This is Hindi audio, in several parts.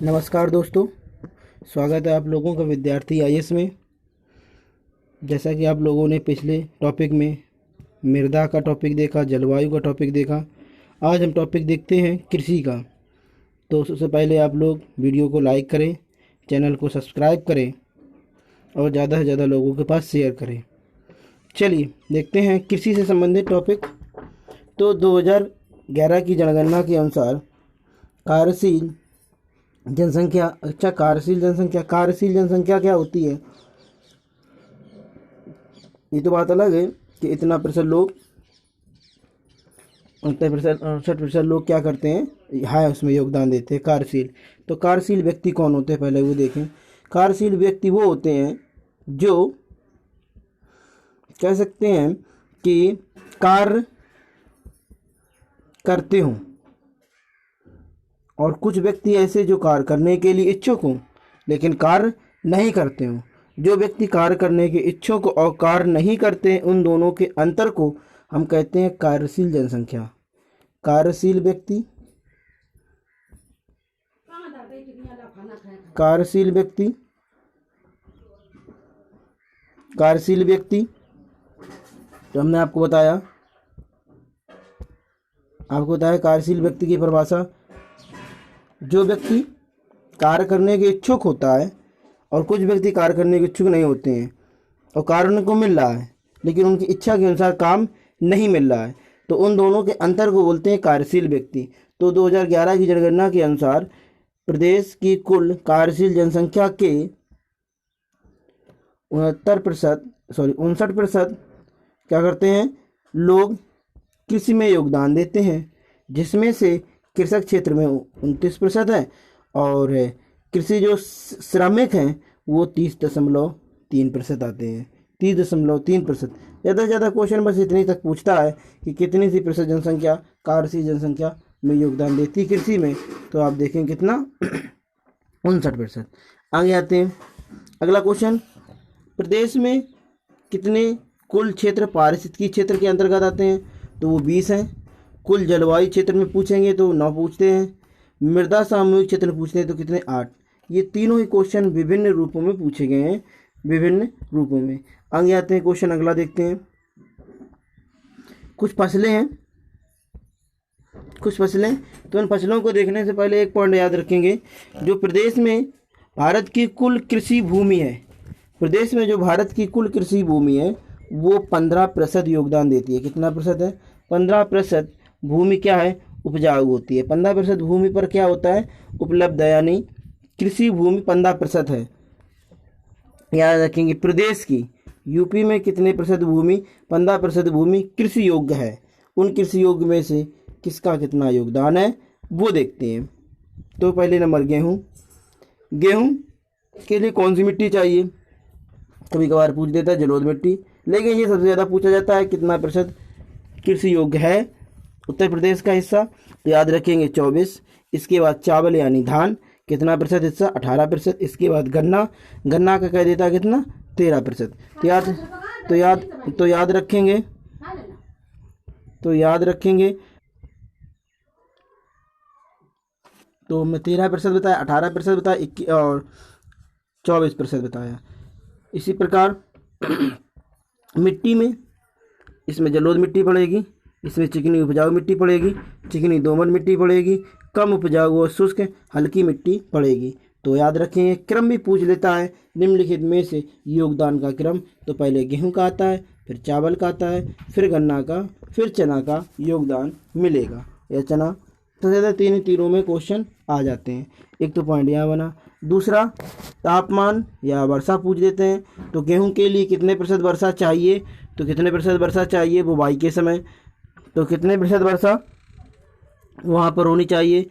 नमस्कार दोस्तों, स्वागत है आप लोगों का विद्यार्थी आईएएस में। जैसा कि आप लोगों ने पिछले टॉपिक में मृदा का टॉपिक देखा, जलवायु का टॉपिक देखा, आज हम टॉपिक देखते हैं कृषि का। तो सबसे पहले आप लोग वीडियो को लाइक करें, चैनल को सब्सक्राइब करें और ज़्यादा से ज़्यादा लोगों के पास शेयर करें। चलिए देखते हैं कृषि से संबंधित टॉपिक। तो 2011 की जनगणना के अनुसार कार्यशील जनसंख्या कार्यशील जनसंख्या क्या होती है? ये तो बात अलग है कि इतना प्रतिशत लोग 68% लोग क्या करते हैं, हाय उसमें योगदान देते हैं कार्यशील। तो कार्यशील व्यक्ति कौन होते हैं, पहले वो देखें। कार्यशील व्यक्ति वो होते हैं जो कह सकते हैं कि कार्य करते हों, और कुछ व्यक्ति ऐसे जो कार्य करने के लिए इच्छुक हों लेकिन कार्य नहीं करते हों। जो व्यक्ति कार्य करने के इच्छुक और कार्य नहीं करते हैं, उन दोनों के अंतर को हम कहते हैं कार्यशील जनसंख्या। कार्यशील व्यक्ति तो हमने आपको बताया कार्यशील व्यक्ति की परिभाषा। जो व्यक्ति कार्य करने के इच्छुक होता है और कुछ व्यक्ति कार्य करने के इच्छुक नहीं होते हैं और कार्य उनको मिल रहा है लेकिन उनकी इच्छा के अनुसार काम नहीं मिल रहा है, तो उन दोनों के अंतर को बोलते हैं कार्यशील व्यक्ति। तो 2011 की जनगणना के अनुसार प्रदेश की कुल कार्यशील जनसंख्या के 59% क्या करते हैं, लोग कृषि में योगदान देते हैं, जिसमें से कृषक क्षेत्र में 29% है और कृषि जो श्रमिक हैं वो 30.3% आते हैं। 30.3%। ज़्यादा से ज़्यादा क्वेश्चन बस इतनी तक पूछता है कि कितनी सी प्रतिशत जनसंख्या कार्यशील जनसंख्या में योगदान देती है कृषि में, तो आप देखें कितना 59%। आगे आते हैं, अगला क्वेश्चन, प्रदेश में कितने कुल क्षेत्र पारिस्थितिकी क्षेत्र के अंतर्गत आते हैं? तो वो 20 हैं। कुल जलवायु क्षेत्र में पूछेंगे तो 9 पूछते हैं। मृदा सामूहिक क्षेत्र में पूछते हैं तो कितने, 8। ये तीनों ही क्वेश्चन विभिन्न रूपों में पूछे गए हैं, विभिन्न रूपों में। आगे आते हैं, क्वेश्चन अगला देखते हैं। कुछ फसलें तो इन फसलों को देखने से पहले एक पॉइंट याद रखेंगे। जो प्रदेश में भारत की कुल कृषि भूमि है, प्रदेश में जो भारत की कुल कृषि भूमि है वो 15% योगदान देती है। कितना प्रतिशत है? 15% भूमि क्या है, उपजाऊ होती है। 15% भूमि पर क्या होता है, उपलब्ध है, यानी कृषि भूमि 15% है। याद रखेंगे, प्रदेश की यूपी में कितने प्रतिशत भूमि, 15% भूमि कृषि योग्य है। उन कृषि योग्य में से किसका कितना योगदान है वो देखते हैं। तो पहले नंबर गेहूँ के लिए कौन सी मिट्टी चाहिए? कभी कभार पूछ देता है जलोढ़ मिट्टी, लेकिन ये सबसे ज़्यादा पूछा जाता है कितना प्रतिशत कृषि योग्य है उत्तर प्रदेश का हिस्सा, तो याद रखेंगे 24। इसके बाद चावल यानी धान, कितना प्रतिशत हिस्सा, 18%। इसके बाद गन्ना का कह देता है कितना, 13%। तो याद रखेंगे तो मैं 13% बताया, 18% बताया और 24% बताया। इसी प्रकार मिट्टी में, इसमें जलोढ़ मिट्टी पड़ेगी, इसमें चिकनी उपजाऊ मिट्टी पड़ेगी, चिकनी दोमट मिट्टी पड़ेगी, कम उपजाऊ और शुष्क हल्की मिट्टी पड़ेगी। तो याद रखेंगे, क्रम भी पूछ लेता है निम्नलिखित में से योगदान का क्रम। तो पहले गेहूं का आता है, फिर चावल का आता है, फिर गन्ना का, फिर चना का योगदान मिलेगा, या चना। तो ज़्यादा तीनों में क्वेश्चन आ जाते हैं। एक तो पॉइंट यहाँ बना। दूसरा, तापमान या वर्षा पूछ देते हैं। तो गेहूं के लिए कितने प्रतिशत वर्षा चाहिए, तो कितने प्रतिशत वर्षा चाहिए बुवाई के समय, तो कितने प्रतिशत वर्षा वहाँ पर होनी चाहिए,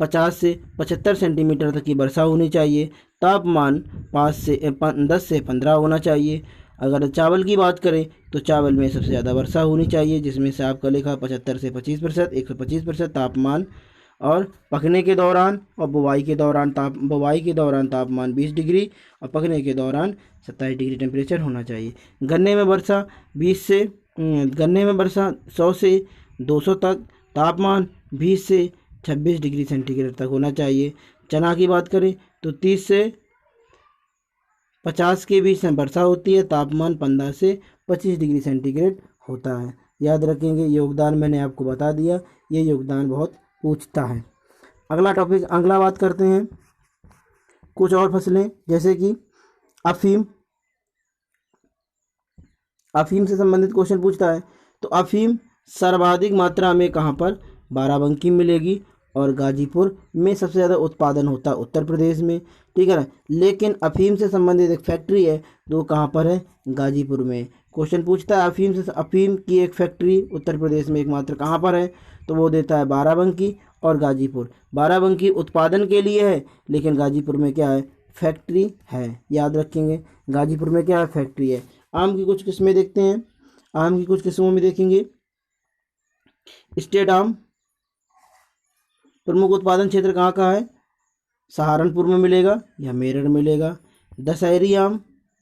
50 से 75 सेंटीमीटर तक की वर्षा होनी चाहिए। तापमान 10 से 15 होना चाहिए। अगर चावल की बात करें तो चावल में सबसे ज़्यादा वर्षा होनी चाहिए, जिसमें से आपका लिखा 75 से 25%, 125% तापमान। और पकने के दौरान और बुवाई के दौरान तापमान 20 डिग्री और पकने के दौरान 27 डिग्री टेम्परेचर होना चाहिए। गन्ने में वर्षा 100 से 200 तक, तापमान 20 से 26 डिग्री सेंटीग्रेड तक होना चाहिए। चना की बात करें तो 30 से 50 के बीच में वर्षा होती है, तापमान 15 से 25 डिग्री सेंटीग्रेड होता है। याद रखेंगे। योगदान मैंने आपको बता दिया, ये योगदान बहुत पूछता है। अगला टॉपिक, अगला बात करते हैं कुछ और फसलें, जैसे कि अफीम। अफीम से संबंधित क्वेश्चन पूछता है। तो अफीम सर्वाधिक मात्रा में कहाँ पर? बाराबंकी मिलेगी, और गाजीपुर में सबसे ज़्यादा उत्पादन होता है उत्तर प्रदेश में, ठीक है ना। लेकिन अफीम से संबंधित एक फैक्ट्री है, तो वो कहाँ पर है? गाजीपुर में। क्वेश्चन पूछता है अफीम की एक फैक्ट्री उत्तर प्रदेश में एकमात्र कहाँ पर है? तो वो देता है बाराबंकी और गाजीपुर। बाराबंकी उत्पादन के लिए है, लेकिन गाजीपुर में क्या है? फैक्ट्री है। याद रखेंगे, गाजीपुर में क्या है? फैक्ट्री है। आम की कुछ किस्में देखते हैं। आम की कुछ किस्मों में देखेंगे, स्टेट आम प्रमुख उत्पादन क्षेत्र कहाँ का है? सहारनपुर में मिलेगा या मेरठ मिलेगा। दशहरी आम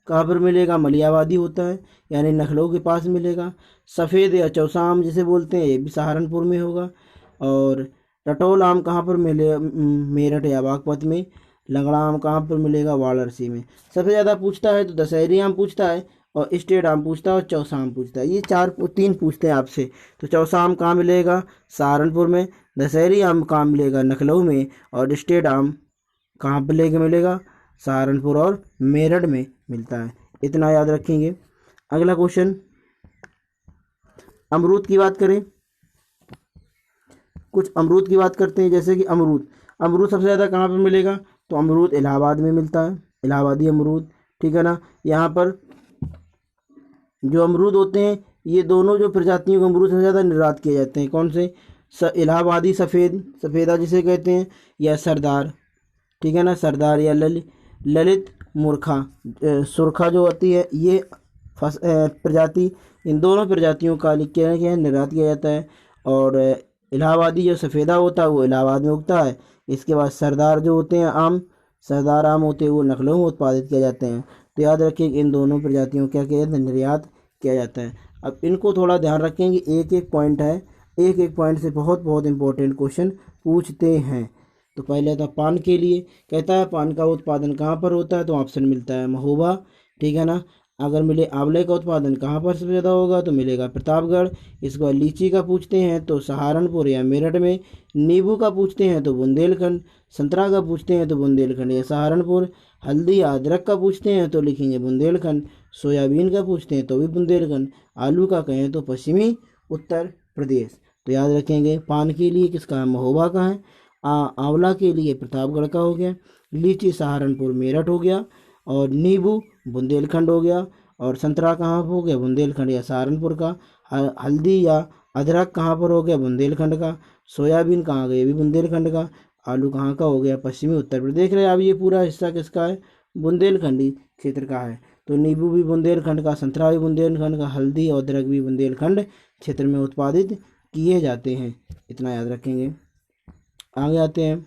कहाँ पर मिलेगा? मलियाबादी होता है, यानी लखनऊ के पास मिलेगा। सफ़ेद या चौसा आम जिसे बोलते हैं, ये भी सहारनपुर में होगा। और रटौल आम कहाँ पर मिलेगा? मेरठ या बागपत में। लंगड़ा आम कहाँ पर मिलेगा? वाराणसी में। सबसे ज़्यादा पूछता है तो दशहरी आम पूछता है, और स्टेट आम पूछता है, और चौसा आम पूछता है। ये तीन पूछते हैं आपसे। तो चौसा आम कहाँ मिलेगा? सहारनपुर में। दशहरी आम कहाँ मिलेगा? लखनऊ में। और स्टेट आम कहाँ पर मिलेगा? सहारनपुर और मेरठ में मिलता है। इतना याद रखेंगे। अगला क्वेश्चन, अमरूद की बात करें। कुछ अमरूद की बात करते हैं, जैसे कि अमरूद सबसे ज़्यादा कहाँ पर मिलेगा? तो अमरूद इलाहाबाद में मिलता है, इलाहाबादी अमरूद, ठीक है ना। यहाँ पर जो अमरूद होते हैं, ये दोनों जो प्रजातियों के अमरूद सबसे ज़्यादा निर्यात किए जाते हैं। कौन से? इलाहाबादी सफ़ेदा जिसे कहते हैं, या सरदार, ठीक है ना। सरदार या ललित मूर्खा सुरखा जो होती है, ये प्रजाति, इन दोनों प्रजातियों का क्या निर्यात किया जाता है। और इलाहाबादी जो सफ़ेदा होता है वो इलाहाबाद में उगता है। इसके बाद सरदार जो होते हैं आम, सरदार आम होते हैं, वो लखनऊ में उत्पादित किए जाते हैं। तो याद रखिए इन दोनों प्रजातियों क्या किया जाता है? निर्यात किया जाता है। अब इनको थोड़ा ध्यान रखेंगे, एक एक पॉइंट है, एक एक पॉइंट से बहुत बहुत इंपॉर्टेंट क्वेश्चन पूछते हैं। तो पहले था पान के लिए, कहता है पान का उत्पादन कहाँ पर होता है? तो ऑप्शन मिलता है महोबा, ठीक है ना। अगर मिले आंवले का उत्पादन कहाँ पर सबसे ज़्यादा होगा? तो मिलेगा प्रतापगढ़। इसके बाद लीची का पूछते हैं तो सहारनपुर या मेरठ में। नींबू का पूछते हैं तो बुंदेलखंड। संतरा का पूछते हैं तो बुंदेलखंड या सहारनपुर। हल्दी या अदरक का पूछते हैं तो लिखेंगे बुंदेलखंड। सोयाबीन का पूछते हैं तो भी बुंदेलखंड। आलू का कहें तो पश्चिमी उत्तर प्रदेश। तो याद रखेंगे, पान के लिए किसका है? महोबा का है। आंवला के लिए प्रतापगढ़ का हो गया। लीची सहारनपुर मेरठ हो गया। और नींबू बुंदेलखंड हो गया। और संतरा कहाँ हो गया? बुंदेलखंड या सहारनपुर का। हल्दी या अदरक कहाँ पर हो गया? बुंदेलखंड का। सोयाबीन कहाँ गया? भी बुंदेलखंड का। आलू कहाँ का हो गया? पश्चिमी उत्तर प्रदेश। देख रहे हैं अब ये पूरा हिस्सा किसका है? बुंदेलखंडी क्षेत्र का है। तो नींबू भी बुंदेलखंड का, संतरा भी बुंदेलखंड का, हल्दी और अदरक भी बुंदेलखंड क्षेत्र में उत्पादित किए जाते हैं। इतना याद रखेंगे। आगे आते हैं,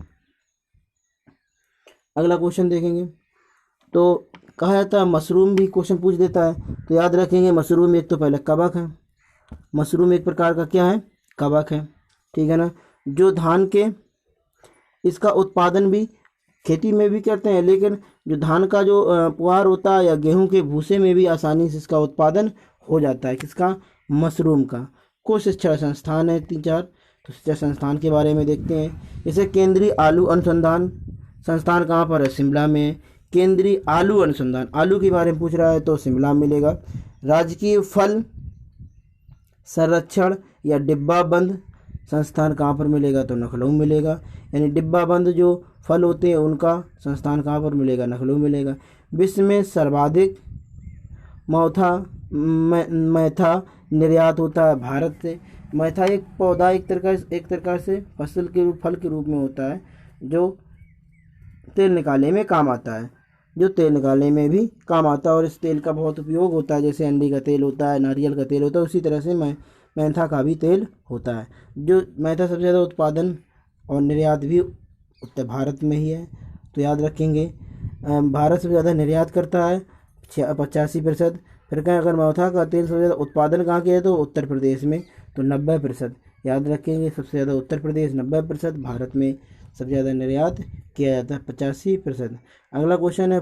अगला क्वेश्चन देखेंगे। तो कहा जाता है मशरूम भी क्वेश्चन पूछ देता है। तो याद रखेंगे, मशरूम एक तो पहले कवक है। मशरूम एक प्रकार का क्या है? कवक है, ठीक है ना। जो धान के, इसका उत्पादन भी खेती में भी करते हैं, लेकिन जो धान का जो पुआर होता है या गेहूं के भूसे में भी आसानी से इसका उत्पादन हो जाता है। किसका? मशरूम का। कुछ शिक्षा संस्थान है 3-4, तो शिक्षा संस्थान के बारे में देखते हैं। जैसे केंद्रीय आलू अनुसंधान संस्थान कहाँ पर है? शिमला में। केंद्रीय आलू अनुसंधान, आलू के बारे में पूछ रहा है तो शिमला में मिलेगा। राजकीय फल संरक्षण या डिब्बा बंद संस्थान कहाँ पर मिलेगा? तो लखनऊ मिलेगा। यानी डिब्बा बंद जो फल होते हैं उनका संस्थान कहाँ पर मिलेगा? लखनऊ मिलेगा। विश्व में सर्वाधिक मैथा निर्यात होता है भारत से। मैथा एक पौधा, एक तरह से फल के रूप में होता है, जो तेल निकालने में काम आता है, जो तेल निकालने में भी काम आता है। और इस तेल का बहुत उपयोग होता है, जैसे अंडी का तेल होता है, नारियल का तेल होता है, उसी तरह से मैथा का भी तेल होता है। जो मैथा सबसे ज़्यादा उत्पादन और निर्यात भी उत्तर भारत में ही है। तो याद रखेंगे, भारत सबसे ज़्यादा निर्यात करता है 85%। फिर कहें अगर मैथा का तेल सबसे ज़्यादा उत्पादन कहाँ किया है? तो उत्तर प्रदेश में, तो 90%। याद रखेंगे, सबसे ज़्यादा उत्तर प्रदेश 90%, भारत में सबसे ज़्यादा निर्यात किया जाता है 85%। अगला क्वेश्चन है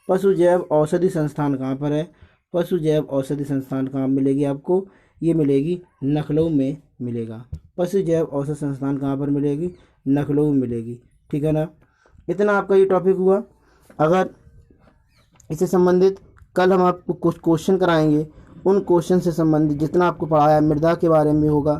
पशु जैव औषधि संस्थान कहाँ पर है? पशु जैव औषधि संस्थान कहाँ मिलेगी आपको? ये मिलेगी लखनऊ में मिलेगा। पशु जैव औषधि संस्थान कहाँ पर मिलेगी? लखनऊ में मिलेगी। ठीक है ना। इतना आपका ये टॉपिक हुआ। अगर इससे संबंधित कल हम आपको कुछ क्वेश्चन कराएंगे, उन क्वेश्चन से संबंधित जितना आपको पढ़ाया, मृदा के बारे में होगा,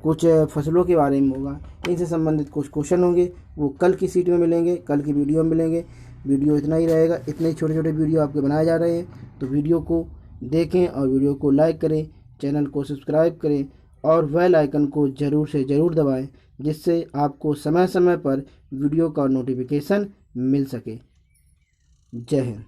कुछ फसलों के बारे में होगा, इनसे संबंधित कुछ क्वेश्चन होंगे, वो कल की सीट में मिलेंगे, कल की वीडियो में मिलेंगे। वीडियो इतना ही रहेगा, इतने छोटे छोटे वीडियो आपके बनाए जा रहे हैं, तो वीडियो को देखें और वीडियो को लाइक करें, चैनल को सब्सक्राइब करें और बेल आइकन को ज़रूर से ज़रूर दबाएं, जिससे आपको समय समय पर वीडियो का नोटिफिकेशन मिल सके। जय हिंद।